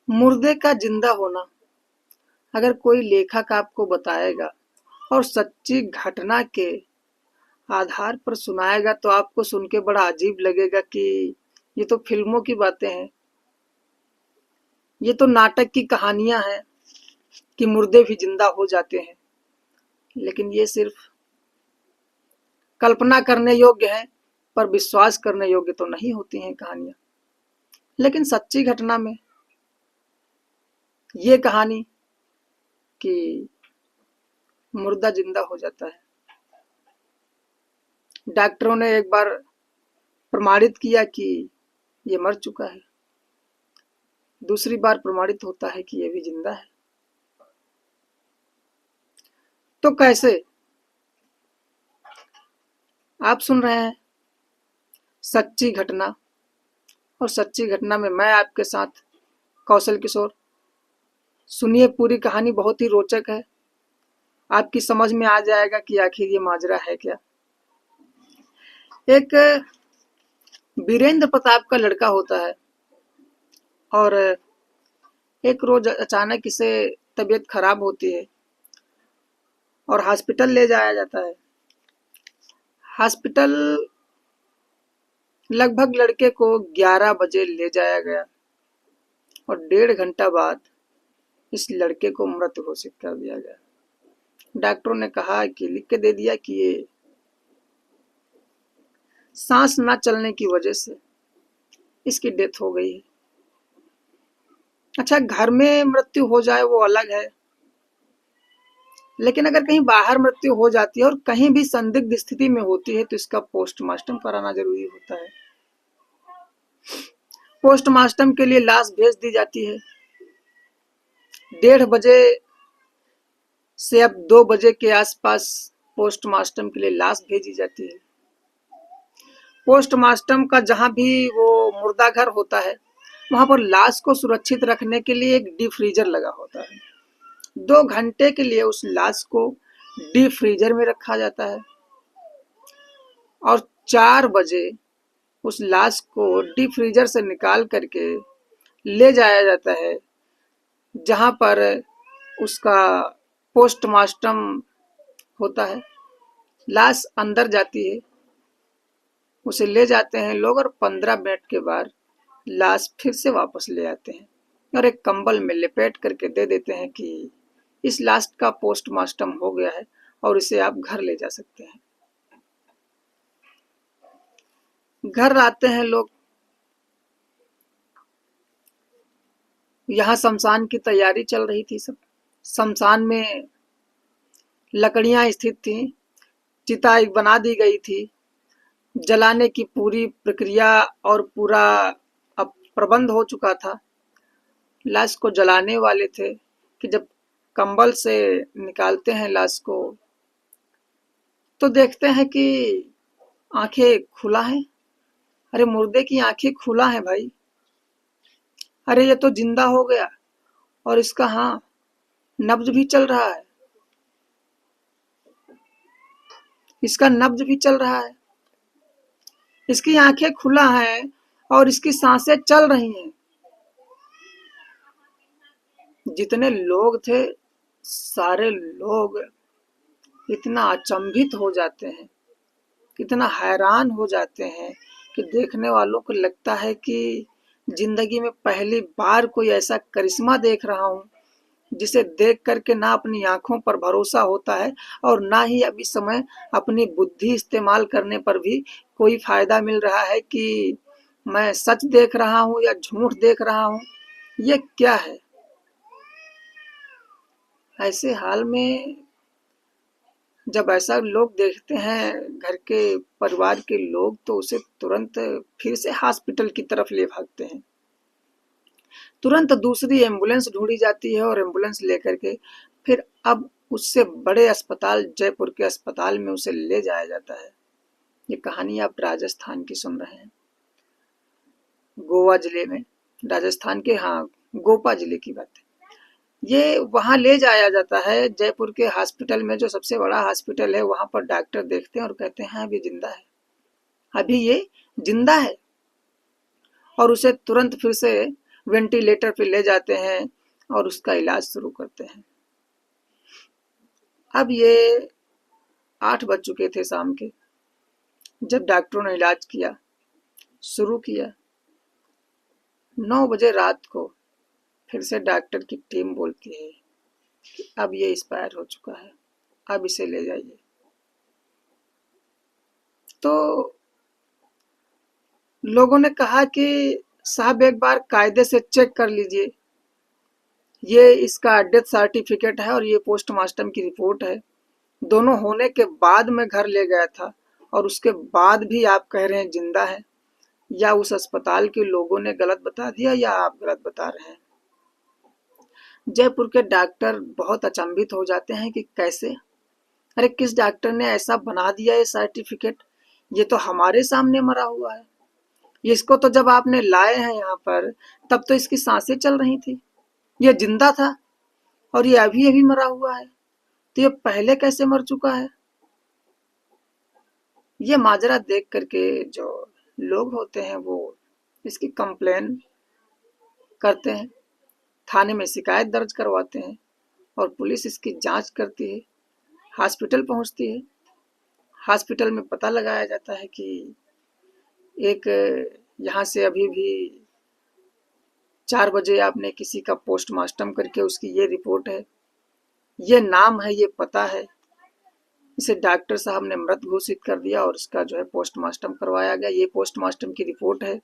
मुर्दे का जिंदा होना अगर कोई लेखक आपको बताएगा और सच्ची घटना के आधार पर सुनाएगा तो आपको सुन के बड़ा अजीब लगेगा कि ये तो फिल्मों की बातें हैं, ये तो नाटक की कहानियां हैं कि मुर्दे भी जिंदा हो जाते हैं। लेकिन ये सिर्फ कल्पना करने योग्य है, पर विश्वास करने योग्य तो नहीं होती हैं कहानियां। लेकिन सच्ची घटना में ये कहानी कि मुर्दा जिंदा हो जाता है। डॉक्टरों ने एक बार प्रमाणित किया कि ये मर चुका है, दूसरी बार प्रमाणित होता है कि ये भी जिंदा है। तो कैसे? आप सुन रहे हैं सच्ची घटना, और सच्ची घटना में मैं आपके साथ कौशल किशोर। सुनिए, पूरी कहानी बहुत ही रोचक है, आपकी समझ में आ जाएगा कि आखिर ये माजरा है क्या। एक वीरेंद्र प्रताप का लड़का होता है और एक रोज अचानक इसे तबीयत खराब होती है और हॉस्पिटल ले जाया जाता है। हॉस्पिटल लगभग लड़के को 11 बजे ले जाया गया और 1.5 घंटा बाद इस लड़के को मृत घोषित कर दिया गया। डॉक्टरों ने कहा कि लिख के दे दिया कि ये सांस ना चलने की वजह से इसकी डेथ हो गई है। अच्छा, घर में मृत्यु हो जाए वो अलग है, लेकिन अगर कहीं बाहर मृत्यु हो जाती है और कहीं भी संदिग्ध स्थिति में होती है तो इसका पोस्टमार्टम कराना जरूरी होता है। पोस्टमार्टम के लिए लाश भेज दी जाती है। 1:30 बजे से अब 2 बजे के आसपास पोस्टमार्टम के लिए लाश भेजी जाती है। पोस्टमार्टम का जहां भी वो मुर्दा घर होता है वहां पर लाश को सुरक्षित रखने के लिए एक डीप फ्रीजर लगा होता है। 2 घंटे के लिए उस लाश को डीप फ्रीजर में रखा जाता है और 4 बजे उस लाश को डीप फ्रीजर से निकाल करके ले जाया जाता है जहां पर उसका पोस्टमार्टम होता है। लाश अंदर जाती है, उसे ले जाते हैं लोग और 15 मिनट के बाद लाश फिर से वापस ले आते हैं और एक कंबल में लपेट करके दे देते हैं कि इस लाश का पोस्टमार्टम हो गया है और इसे आप घर ले जा सकते हैं। घर आते हैं लोग, यहाँ शमशान की तैयारी चल रही थी। सब शमशान में लकड़ियां स्थित थी, चिता एक बना दी गई थी, जलाने की पूरी प्रक्रिया और पूरा अब प्रबंध हो चुका था। लाश को जलाने वाले थे कि जब कंबल से निकालते हैं लाश को तो देखते हैं कि आंखें खुला है। अरे मुर्दे की आंखें खुला है भाई, अरे ये तो जिंदा हो गया और इसका हाँ नब्ज भी चल रहा है, इसका नब्ज भी चल रहा है, इसकी आंखें खुला है और इसकी सांसें चल रही हैं। जितने लोग थे सारे लोग इतना अचंभित हो जाते हैं, इतना हैरान हो जाते हैं कि देखने वालों को लगता है कि जिंदगी में पहली बार कोई ऐसा करिश्मा देख रहा हूं जिसे देख करके ना अपनी आंखों पर भरोसा होता है और ना ही अभी समय अपनी बुद्धि इस्तेमाल करने पर भी कोई फायदा मिल रहा है कि मैं सच देख रहा हूं या झूठ देख रहा हूं। ये क्या है? ऐसे हाल में जब ऐसा लोग देखते हैं घर के परिवार के लोग तो उसे तुरंत फिर से हॉस्पिटल की तरफ ले भागते हैं। तुरंत दूसरी एम्बुलेंस ढूंढी जाती है और एम्बुलेंस लेकर के फिर अब उससे बड़े अस्पताल जयपुर के अस्पताल में उसे ले जाया जाता है। ये कहानी आप राजस्थान की सुन रहे हैं, गोवा जिले में, राजस्थान के, हाँ गोपा जिले की बात है। ये वहां ले जाया जाता है जयपुर के हॉस्पिटल में, जो सबसे बड़ा हॉस्पिटल है। वहां पर डॉक्टर देखते हैं और कहते हैं अभी जिंदा है, अभी ये जिंदा है, और उसे तुरंत फिर से वेंटिलेटर पे ले जाते हैं और उसका इलाज शुरू करते हैं। अब ये 8 बज चुके थे शाम के, जब डॉक्टरों ने इलाज किया शुरू किया। 9 बजे रात को फिर से डॉक्टर की टीम बोलती है कि अब ये एक्सपायर हो चुका है, अब इसे ले जाइए। तो लोगों ने कहा कि साहब एक बार कायदे से चेक कर लीजिए, ये इसका डेथ सर्टिफिकेट है और ये पोस्टमार्टम की रिपोर्ट है, दोनों होने के बाद मैं घर ले गया था और उसके बाद भी आप कह रहे हैं जिंदा है। या उस अस्पताल के लोगों ने गलत बता दिया या आप गलत बता रहे हैं। जयपुर के डॉक्टर बहुत अचंभित हो जाते हैं कि कैसे, अरे किस डॉक्टर ने ऐसा बना दिया ये सर्टिफिकेट, ये तो हमारे सामने मरा हुआ है। इसको तो जब आपने लाए हैं यहाँ पर तब तो इसकी सांसें चल रही थी, ये जिंदा था और ये अभी अभी मरा हुआ है, तो ये पहले कैसे मर चुका है। ये माजरा देख करके जो लोग होते हैं वो इसकी कंप्लेन करते हैं, थाने में शिकायत दर्ज करवाते हैं और पुलिस इसकी जांच करती है, हॉस्पिटल पहुंचती है। हॉस्पिटल में पता लगाया जाता है कि एक यहाँ से अभी भी 4 बजे आपने किसी का पोस्टमार्टम करके उसकी ये रिपोर्ट है, ये नाम है, ये पता है, इसे डॉक्टर साहब ने मृत घोषित कर दिया और इसका जो है पोस्टमार्टम करवाया गया, ये पोस्टमार्टम की रिपोर्ट है।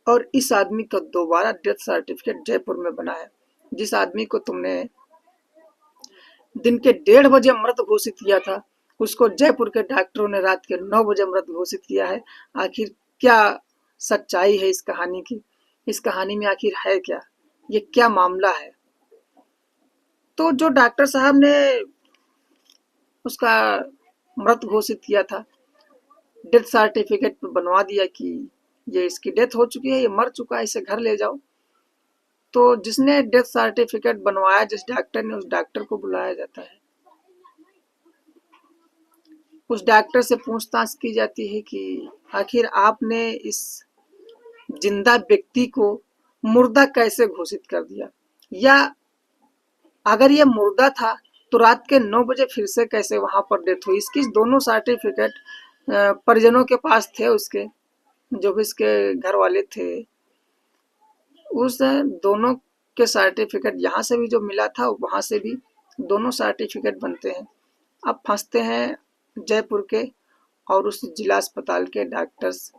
और इस आदमी का दोबारा डेथ सर्टिफिकेट जयपुर में बना है। जिस आदमी को तुमने दिन के 1:30 बजे मृत घोषित किया था, उसको जयपुर के डॉक्टरों ने रात के 9 बजे मृत घोषित किया है। आखिर क्या सच्चाई है इस कहानी की, इस कहानी में आखिर है क्या, ये क्या मामला है। तो जो डॉक्टर साहब ने उसका मृत घोषित किया था, डेथ सर्टिफिकेट पर बनवा दिया कि ये इसकी डेथ हो चुकी है, ये मर चुका है, इसे घर ले जाओ। तो जिसने डेथ सर्टिफिकेट बनवाया, जिस डॉक्टर ने, उस डॉक्टर को बुलाया जाता है। उस डॉक्टर से पूछताछ की जाती है कि आखिर आपने इस जिंदा व्यक्ति को मुर्दा कैसे घोषित कर दिया, या अगर ये मुर्दा था तो रात के 9 बजे फिर से कैसे वहां पर डेथ हुई। इसकी दोनों सर्टिफिकेट परिजनों के पास थे, उसके जो भी इसके घर वाले थे, उस दोनों के सर्टिफिकेट यहाँ से भी जो मिला था वहां से भी दोनों सर्टिफिकेट बनते हैं। अब फंसते हैं जयपुर के और उस जिला अस्पताल के डॉक्टर्स,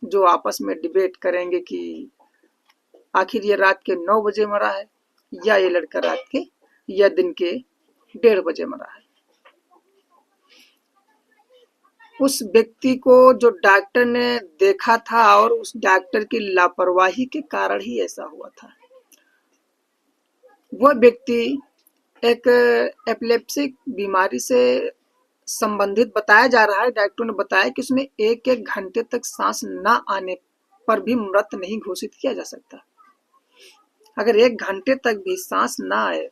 जो आपस में डिबेट करेंगे कि आखिर ये रात के 9 बजे मरा है या ये लड़का रात के या दिन के 1:30 बजे मरा है। उस व्यक्ति को जो डॉक्टर ने देखा था और उस डॉक्टर की लापरवाही के कारण ही ऐसा हुआ था। वह व्यक्ति एक एपिलेप्सिक बीमारी से संबंधित बताया जा रहा है। डॉक्टर ने बताया कि उसमें 1-1 घंटे तक सांस न आने पर भी मृत नहीं घोषित किया जा सकता। अगर 1 घंटे तक भी सांस ना आए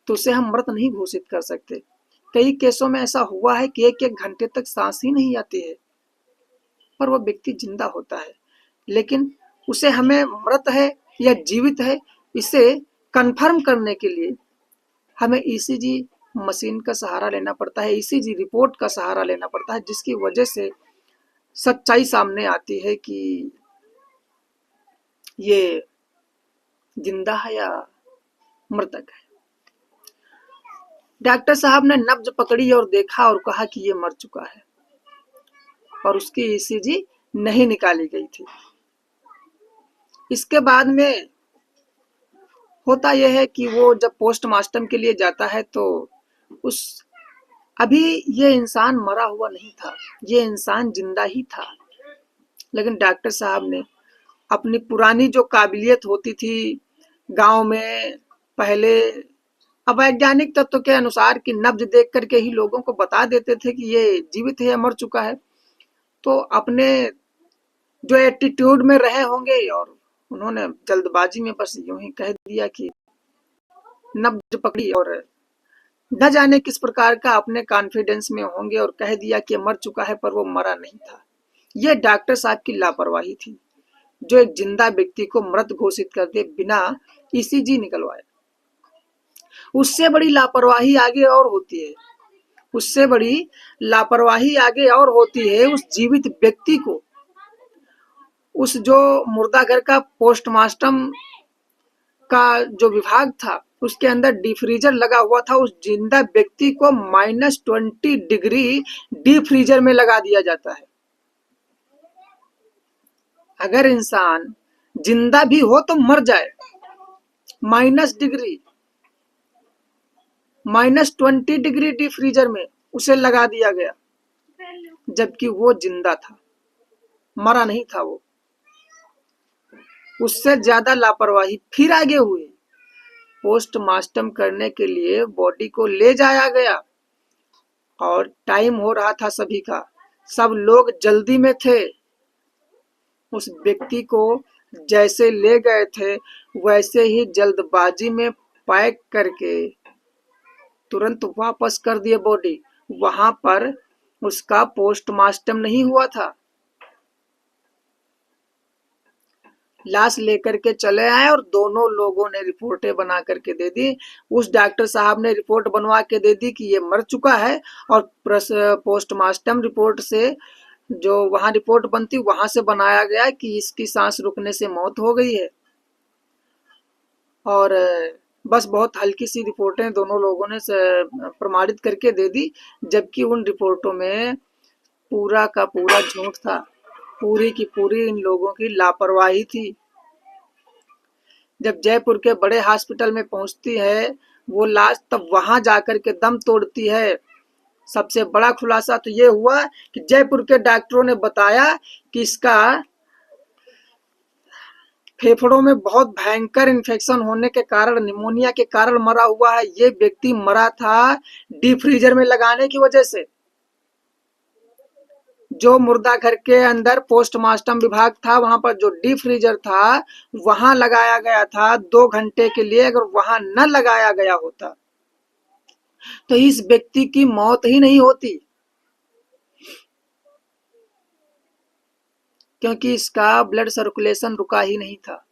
तो उसे हम मृत नहीं घोषित कर सकते। कई केसों में ऐसा हुआ है कि 1-1 घंटे तक सांस ही नहीं आती है पर वह व्यक्ति जिंदा होता है, लेकिन उसे हमें मृत है या जीवित है इसे कंफर्म करने के लिए हमें ईसीजी मशीन का सहारा लेना पड़ता है, ईसीजी रिपोर्ट का सहारा लेना पड़ता है, जिसकी वजह से सच्चाई सामने आती है कि ये जिंदा है या मृतक है। डॉक्टर साहब ने नब्ज पकड़ी और देखा और कहा कि ये मर चुका है और उसकी ईसीजी नहीं निकाली गई थी। इसके बाद में होता यह है कि वो जब पोस्टमार्टम के लिए जाता है तो उस अभी ये इंसान मरा हुआ नहीं था, ये इंसान जिंदा ही था, लेकिन डॉक्टर साहब ने अपनी पुरानी जो काबिलियत होती थी गांव में पहले अवैज्ञानिक तत्व के अनुसार कि नब्ज देख करके ही लोगों को बता देते थे कि ये जीवित है या मर चुका है, तो अपने जो एटीट्यूड में रहे होंगे और उन्होंने जल्दबाजी में बस यूं ही कह दिया कि नब्ज पकड़ी और न जाने किस प्रकार का अपने कॉन्फिडेंस में होंगे और कह दिया कि मर चुका है, पर वो मरा नहीं था। ये डॉक्टर साहब की लापरवाही थी। जो एक जिंदा व्यक्ति को मृत घोषित कर दे बिना ईसीजी निकलवाए। उससे बड़ी लापरवाही आगे और होती है, उससे बड़ी लापरवाही आगे और होती है उस जीवित व्यक्ति को, उस जो मुर्दा घर का पोस्टमार्टम का जो विभाग था उसके अंदर डीफ्रीजर लगा हुआ था, उस जिंदा व्यक्ति को -20 डिग्री डीप फ्रीजर में लगा दिया जाता है। अगर इंसान जिंदा भी हो तो मर जाए, -20 डिग्री डीप फ्रीजर में उसे लगा दिया गया, जबकि वो जिंदा था, मरा नहीं था वो। उससे ज्यादा लापरवाही फिर आगे हुई। पोस्टमार्टम करने के लिए बॉडी को ले जाया गया और टाइम हो रहा था सभी का, सब लोग जल्दी में थे। उस व्यक्ति को जैसे ले गए थे वैसे ही जल्दबाजी में पैक करके तुरंत वापस कर दिए बॉडी। वहां पर उसका पोस्टमार्टम नहीं हुआ था। लाश लेकर के चले आए और दोनों लोगों ने रिपोर्टें बना करके दे दी। उस डॉक्टर साहब ने रिपोर्ट बनवा के दे दी कि ये मर चुका है, और पोस्टमार्टम रिपोर्ट से जो वहां रिपोर्ट बनती वहां से बनाया गया कि इसकी सांस रुकने से मौत हो गई है। और बस बहुत हल्की सी रिपोर्टें दोनों लोगों ने प्रमाणित करके दे दी, जबकि उन रिपोर्टों में पूरा का पूरा झूठ था, पूरी की पूरी इन लोगों की लापरवाही थी। जब जयपुर के बड़े हॉस्पिटल में पहुंचती है वो लाश, तब वहां जाकर के दम तोड़ती है। सबसे बड़ा खुलासा तो ये हुआ कि जयपुर के डॉक्टरों ने बताया कि इसका फेफड़ों में बहुत भयंकर इन्फेक्शन होने के कारण, निमोनिया के कारण मरा हुआ है। ये व्यक्ति मरा था डीप फ्रीजर में लगाने की वजह से। जो मुर्दा घर के अंदर पोस्टमार्टम विभाग था वहां पर जो डीप फ्रीजर था वहां लगाया गया था 2 घंटे के लिए। अगर वहां न लगाया गया होता तो इस व्यक्ति की मौत ही नहीं होती, क्योंकि इसका ब्लड सर्कुलेशन रुका ही नहीं था।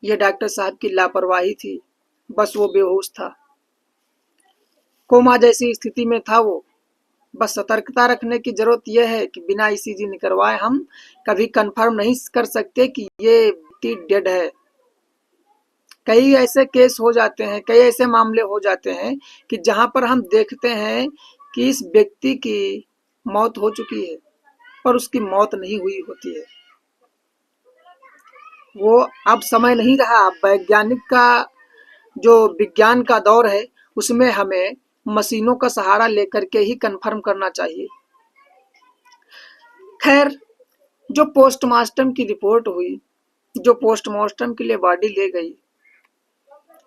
यह डॉक्टर साहब की लापरवाही थी, बस वो बेहोश था, कोमा जैसी स्थिति में था वो। बस सतर्कता रखने की जरूरत यह है कि बिना ईसीजी निकलवाए हम कभी कंफर्म नहीं कर सकते कि ये व्यक्ति डेड है। कई ऐसे केस हो जाते हैं, कई ऐसे मामले हो जाते हैं कि जहां पर हम देखते हैं कि इस व्यक्ति की मौत हो चुकी है पर उसकी मौत नहीं हुई होती है। वो अब समय नहीं रहा, वैज्ञानिक का जो विज्ञान का दौर है उसमें हमें मशीनों का सहारा लेकर के ही कंफर्म करना चाहिए। खैर, जो पोस्टमार्टम की रिपोर्ट हुई, जो पोस्टमार्टम के लिए बॉडी ले गई,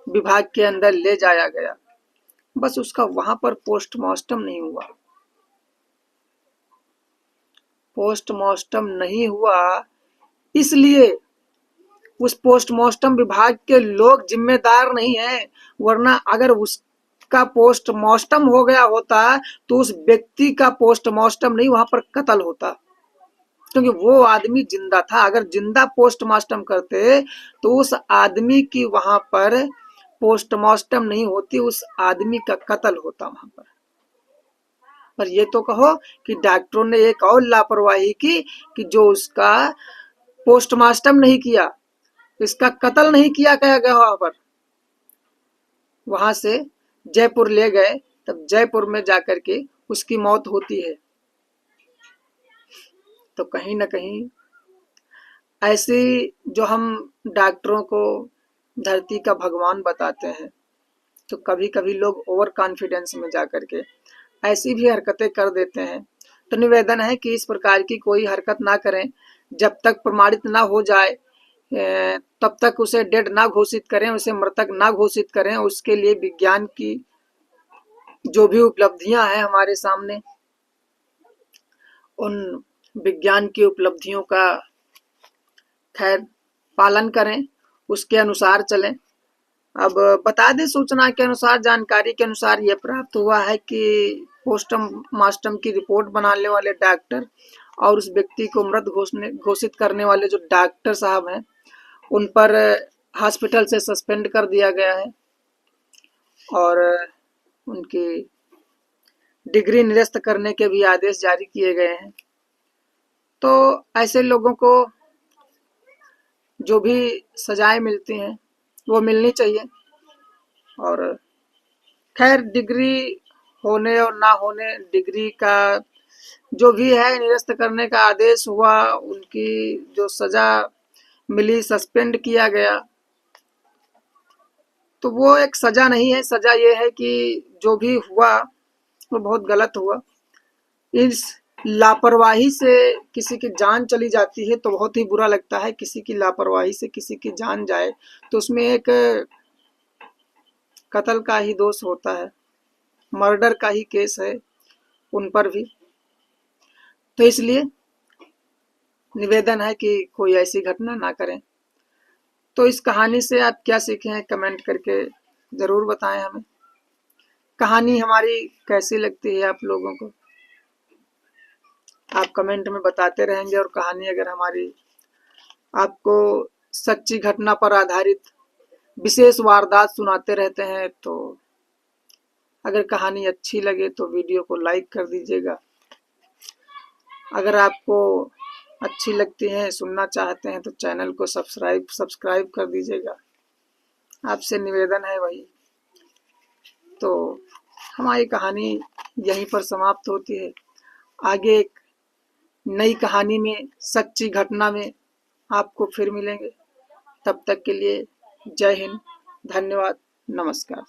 विभाग के अंदर ले जाया गया, बस उसका वहां पर पोस्टमार्टम नहीं हुआ। पोस्टमार्टम नहीं हुआ इसलिए उस पोस्टमार्टम विभाग के लोग जिम्मेदार नहीं है, वरना अगर उसका पोस्टमार्टम हो गया होता तो उस व्यक्ति का पोस्टमार्टम नहीं वहां पर कत्ल होता, क्योंकि वो आदमी जिंदा था। अगर जिंदा पोस्टमार्टम करते तो उस आदमी की वहां पर पोस्टमार्टम नहीं होती, उस आदमी का कत्ल होता वहां पर ये तो कहो कि डॉक्टरों ने एक और लापरवाही की कि जो उसका पोस्टमार्टम नहीं किया, इसका कत्ल नहीं किया गया वहां पर। वहां से जयपुर ले गए, तब जयपुर में जाकर के उसकी मौत होती है। तो कहीं ना कहीं ऐसी जो हम डॉक्टरों को धरती का भगवान बताते हैं, तो कभी कभी लोग ओवर कॉन्फिडेंस में जाकर के ऐसी भी हरकतें कर देते हैं। तो निवेदन है कि इस प्रकार की कोई हरकत ना करें। जब तक प्रमाणित ना हो जाए तब तक उसे डेड ना घोषित करें, उसे मृतक ना घोषित करें। उसके लिए विज्ञान की जो भी उपलब्धियां हैं हमारे सामने, उन विज्ञान की उपलब्धियों का खैर पालन करें, उसके अनुसार चलें। अब बता दें, सूचना के अनुसार, जानकारी के अनुसार ये प्राप्त हुआ है कि पोस्टमार्टम की रिपोर्ट बनाने वाले डॉक्टर और उस व्यक्ति को मृत घोषित करने वाले जो डॉक्टर साहब हैं, उन पर हॉस्पिटल से सस्पेंड कर दिया गया है और उनकी डिग्री निरस्त करने के भी आदेश जारी किए गए हैं। तो ऐसे लोगों को जो भी सजाएं मिलती हैं वो मिलनी चाहिए। और खैर, डिग्री होने और ना होने, डिग्री का जो भी है निरस्त करने का आदेश हुआ, उनकी जो सजा मिली, सस्पेंड किया गया, तो वो एक सजा नहीं है। सजा ये है कि जो भी हुआ वो बहुत गलत हुआ। इस लापरवाही से किसी की जान चली जाती है तो बहुत ही बुरा लगता है। किसी की लापरवाही से किसी की जान जाए तो उसमें एक कत्ल का ही दोष होता है, मर्डर का ही केस है उन पर भी। तो इसलिए निवेदन है कि कोई ऐसी घटना ना करें। तो इस कहानी से आप क्या सीखे हैं, कमेंट करके ज़रूर बताएं हमें। कहानी हमारी कैसी लगती है आप लोगों को, आप कमेंट में बताते रहेंगे। और कहानी अगर हमारी आपको सच्ची घटना पर आधारित विशेष वारदात सुनाते रहते हैं, तो अगर कहानी अच्छी लगे तो वीडियो को लाइक कर दीजिएगा। अगर आपको अच्छी लगती है, सुनना चाहते हैं, तो चैनल को सब्सक्राइब कर दीजिएगा। आपसे निवेदन है वही। तो हमारी कहानी यहीं पर समाप्त होती है। आगे एक नई कहानी में, सच्ची घटना में आपको फिर मिलेंगे। तब तक के लिए जय हिंद, धन्यवाद, नमस्कार।